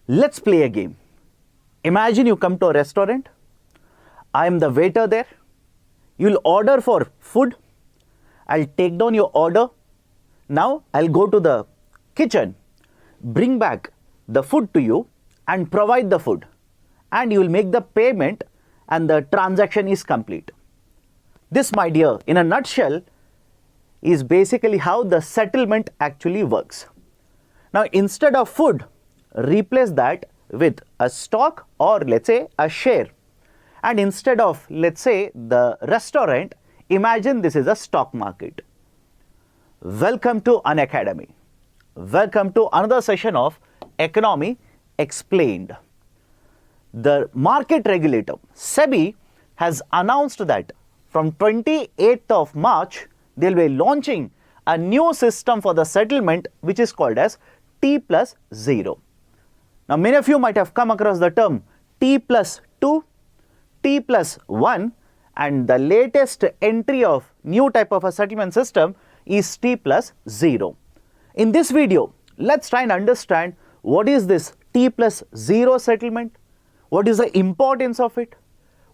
Let's play a game. Imagine you come to a restaurant. I am the waiter there. You'll order for food. I'll take down your order. Now I'll go to the kitchen, bring back the food to you and provide the food. And you will make the payment and the transaction is complete. This, my dear, in a nutshell, is basically how the settlement actually works. Now, instead of food, replace that with a stock or let's say a share. And instead of let's say the restaurant, imagine this is a stock market. Welcome to Unacademy. Welcome to another session of Economy Explained. The market regulator, SEBI, has announced that from 28th of March, they'll be launching a new system for the settlement which is called as T+0. Now, many of you might have come across the term T+2, T+1, and the latest entry of new type of a settlement system is T+0. In this video, let's try and understand what is this T+0 settlement, what is the importance of it,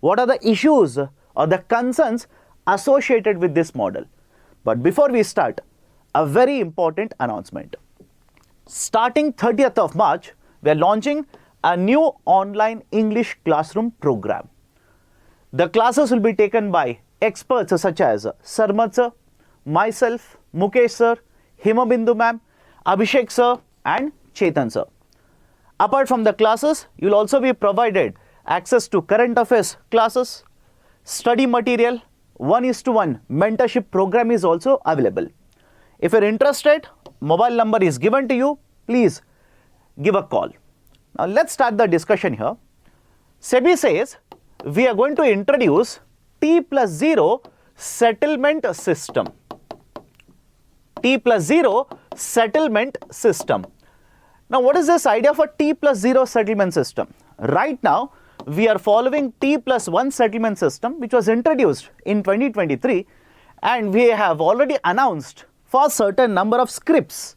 what are the issues or the concerns associated with this model. But before we start, a very important announcement. Starting 30th of March, we are launching a new online English classroom program. The classes will be taken by experts such as Sarmad Sir, myself, Mukesh Sir, Himabindu ma'am, Abhishek Sir and Chetan Sir. Apart from the classes, you will also be provided access to current affairs classes, study material, 1:1 mentorship program is also available. If you're interested, mobile number is given to you. Please give a call. Now let's start the discussion here. SEBI says we are going to introduce T+0 settlement system. T+0 settlement system. Now what is this idea for T+0 settlement system? Right now we are following T+1 settlement system which was introduced in 2023, and we have already announced for certain number of scrips,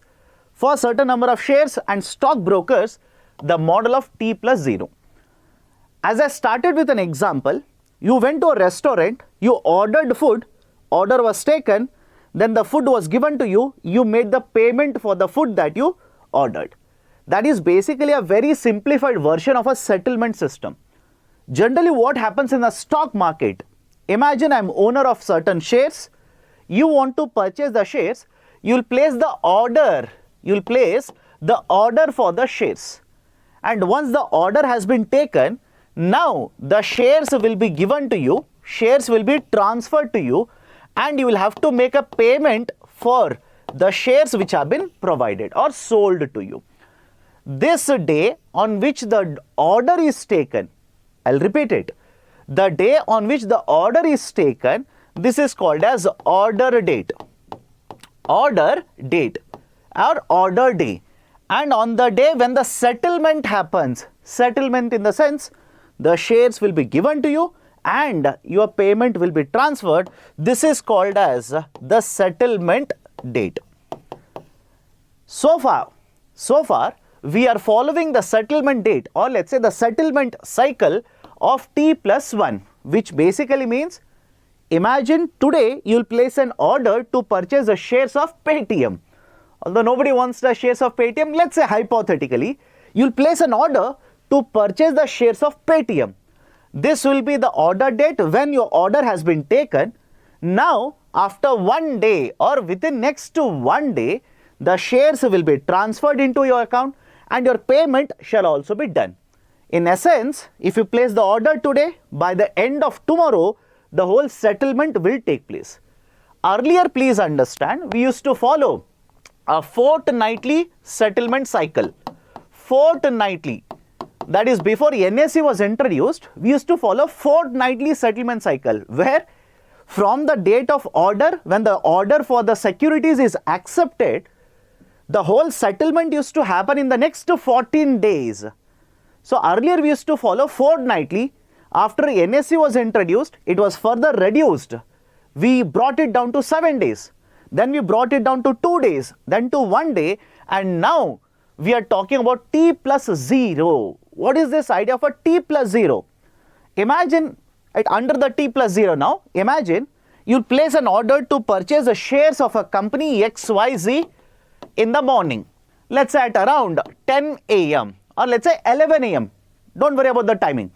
for certain number of shares and stock brokers, the model of T+0. As I started with an example, you went to a restaurant, you ordered food, order was taken, then the food was given to you, you made the payment for the food that you ordered. That is basically a very simplified version of a settlement system. Generally, what happens in the stock market, imagine I'm owner of certain shares, you want to purchase the shares, you'll place the order, for the shares. And once the order has been taken, now the shares will be given to you, shares will be transferred to you, and you will have to make a payment for the shares which have been provided or sold to you. This day on which the order is taken, I'll repeat it, the day on which the order is taken, this is called as order date. Order date or order day. And on the day when the settlement happens, settlement in the sense the shares will be given to you and your payment will be transferred, this is called as the settlement date. So far, we are following the settlement date or let's say the settlement cycle of T+1, which basically means, imagine today you'll place an order to purchase the shares of Paytm. Although nobody wants the shares of Paytm, let's say hypothetically, you'll place an order to purchase the shares of Paytm. This will be the order date when your order has been taken. Now, after 1 day or within next to 1 day, the shares will be transferred into your account and your payment shall also be done. In essence, if you place the order today, by the end of tomorrow, the whole settlement will take place. Earlier, please understand, we used to follow a fortnightly settlement cycle. Fortnightly. That is, before NSE was introduced, we used to follow fortnightly settlement cycle, where from the date of order, when the order for the securities is accepted, the whole settlement used to happen in the next 14 days. So earlier we used to follow fortnightly. After NSE was introduced, it was further reduced. We brought it down to 7 days. Then we brought it down to 2 days, then to 1 day, and now we are talking about T plus 0. What is this idea of a T plus 0? Imagine, under the T plus 0 now, imagine you place an order to purchase the shares of a company XYZ in the morning. Let's say at around 10 a.m. or let's say 11 a.m. Don't worry about the timing.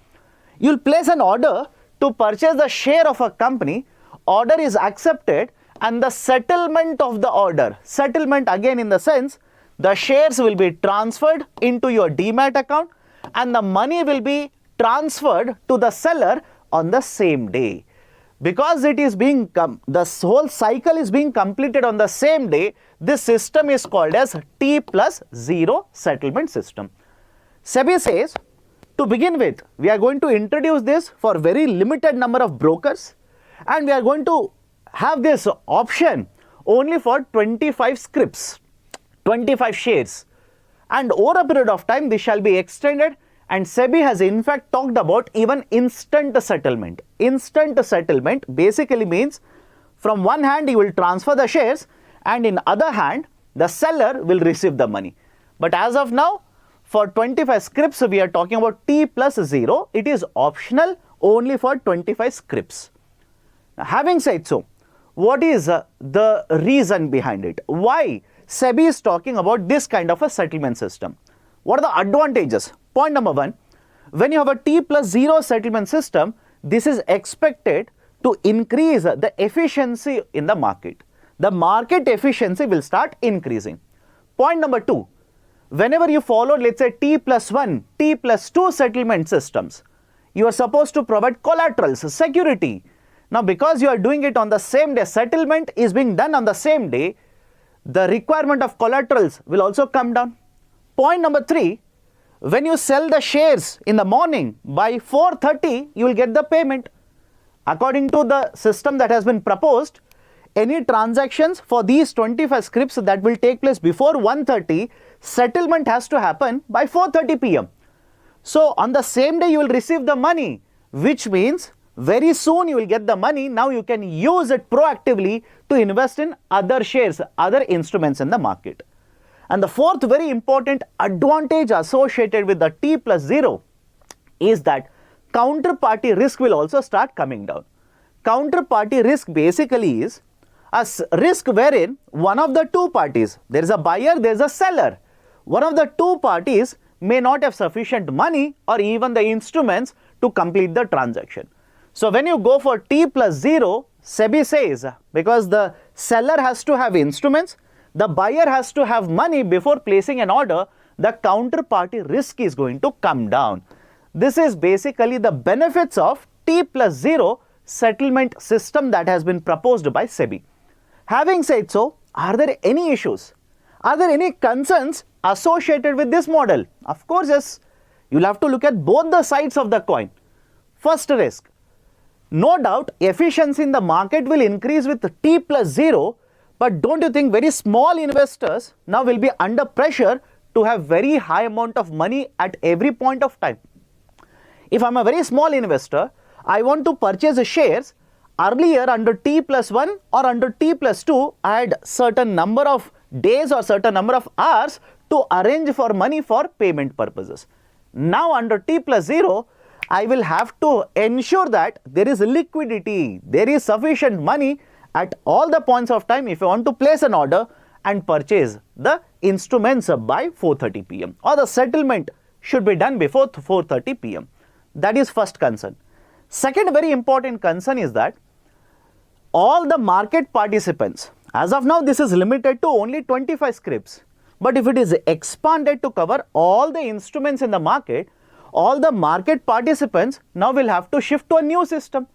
You'll place an order to purchase the share of a company. Order is accepted and the settlement of the order. Settlement again in the sense the shares will be transferred into your demat account and the money will be transferred to the seller on the same day. Because it is being, the whole cycle is being completed on the same day, this system is called as T plus 0 settlement system. SEBI says, to begin with, we are going to introduce this for very limited number of brokers and we are going to have this option only for 25 scrips, 25 shares, and over a period of time this shall be extended, and SEBI has in fact talked about even instant settlement. Instant settlement basically means from one hand you will transfer the shares and in other hand the seller will receive the money. But as of now, for 25 scrips we are talking about T plus 0. It is optional only for 25 scrips. Now, having said so, what is the reason behind it? Why SEBI is talking about this kind of a settlement system? What are the advantages? Point number one, when you have a T plus 0 settlement system, this is expected to increase the efficiency in the market. The market efficiency will start increasing. Point number two, whenever you follow, let's say T plus 1, T plus 2 settlement systems, you are supposed to provide collaterals, security. Now, because you are doing it on the same day, settlement is being done on the same day, the requirement of collaterals will also come down. Point number three, when you sell the shares in the morning, by 4:30, you will get the payment. According to the system that has been proposed, any transactions for these 25 scrips that will take place before 1:30, settlement has to happen by 4:30 p.m. So, on the same day, you will receive the money, which means very soon you will get the money. Now you can use it proactively to invest in other shares, other instruments in the market. And the fourth very important advantage associated with the T plus 0 is that counterparty risk will also start coming down. Counterparty risk basically is a risk wherein one of the two parties, there is a buyer, there is a seller. One of the two parties may not have sufficient money or even the instruments to complete the transaction. So when you go for T plus 0, SEBI says because the seller has to have instruments, the buyer has to have money before placing an order, the counterparty risk is going to come down. This is basically the benefits of T plus 0 settlement system that has been proposed by SEBI. Having said so, are there any issues? Are there any concerns associated with this model? Of course, yes. You'll have to look at both the sides of the coin. First risk. No doubt, efficiency in the market will increase with T plus 0, but don't you think very small investors now will be under pressure to have very high amount of money at every point of time? If I'm a very small investor, I want to purchase shares. Earlier under T plus 1 or under T plus 2, I had certain number of days or certain number of hours to arrange for money for payment purposes. Now under T plus 0, I will have to ensure that there is liquidity, there is sufficient money at all the points of time if I want to place an order and purchase the instruments by 4:30 p.m. or the settlement should be done before 4:30 p.m. That is first concern. Second very important concern is that all the market participants, as of now this is limited to only 25 scrips, but if it is expanded to cover all the instruments in the market, all the market participants now will have to shift to a new system.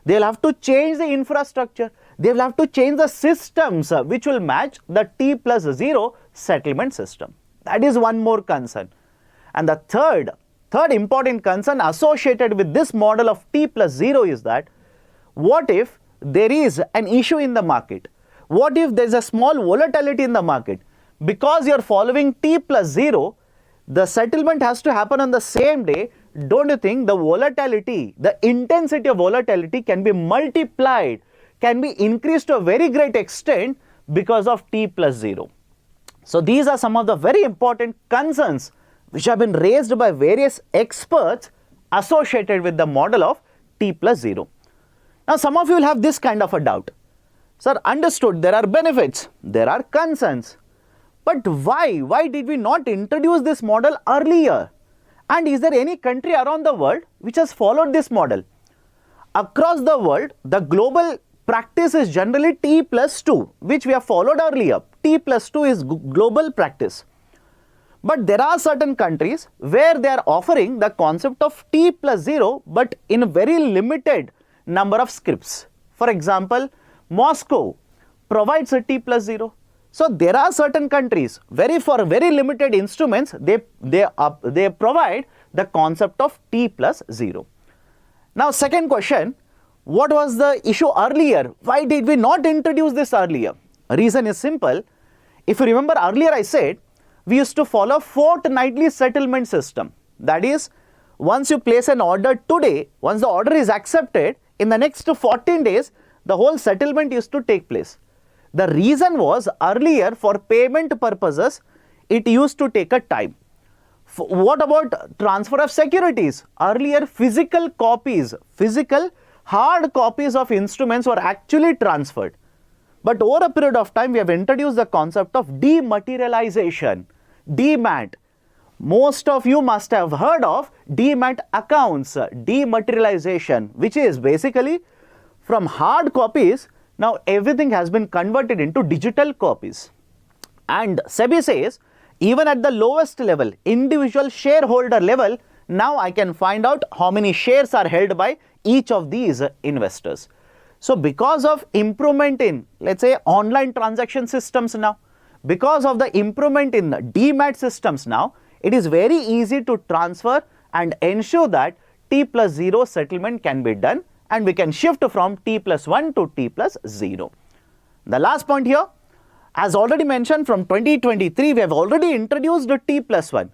They will have to change the infrastructure. They will have to change the systems which will match the T plus 0 settlement system. That is one more concern. And the third important concern associated with this model of T plus 0 is that what if there is an issue in the market? What if there is a small volatility in the market? Because you are following T plus 0, the settlement has to happen on the same day. Don't you think the volatility, the intensity of volatility can be multiplied, can be increased to a very great extent because of T plus 0? So these are some of the very important concerns which have been raised by various experts associated with the model of T+0. Now some of you will have this kind of a doubt. Sir, understood, there are benefits, there are concerns. But why? Why did we not introduce this model earlier? And is there any country around the world which has followed this model? Across the world, the global practice is generally T+2, which we have followed earlier. T+2 is global practice. But there are certain countries where they are offering the concept of T+0, but in a very limited number of scripts. For example, Moscow provides a T+0. So there are certain countries for very limited instruments, they provide the concept of T+0. Now second question, what was the issue earlier? Why did we not introduce this earlier? Reason is simple. If you remember earlier I said, we used to follow fortnightly settlement system. That is, once you place an order today, once the order is accepted, in the next 14 days, the whole settlement used to take place. The reason was earlier for payment purposes, it used to take a time. What about transfer of securities? Earlier physical hard copies of instruments were actually transferred. But over a period of time, we have introduced the concept of dematerialization, DMAT. Most of you must have heard of DMAT accounts, dematerialization, which is basically from hard copies, now everything has been converted into digital copies. And SEBI says, even at the lowest level, individual shareholder level, now I can find out how many shares are held by each of these investors. So because of improvement in, let's say, online transaction systems now, because of the improvement in DMAT systems now, it is very easy to transfer and ensure that T+0 settlement can be done, and we can shift from T+1 to T+0. The last point here, as already mentioned, from 2023, we have already introduced the T+1.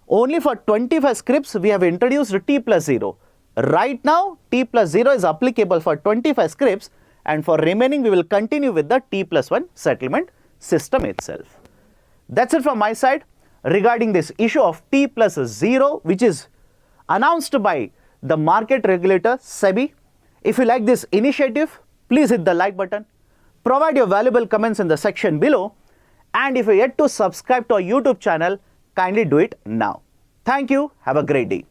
Only for 25 scripts, we have introduced T+0. Right now, T+0 is applicable for 25 scripts, and for remaining, we will continue with the T+1 settlement system itself. That's it from my side regarding this issue of T+0, which is announced by the market regulator SEBI. If you like this initiative, please hit the like button. Provide your valuable comments in the section below. And if you're yet to subscribe to our YouTube channel, kindly do it now. Thank you. Have a great day.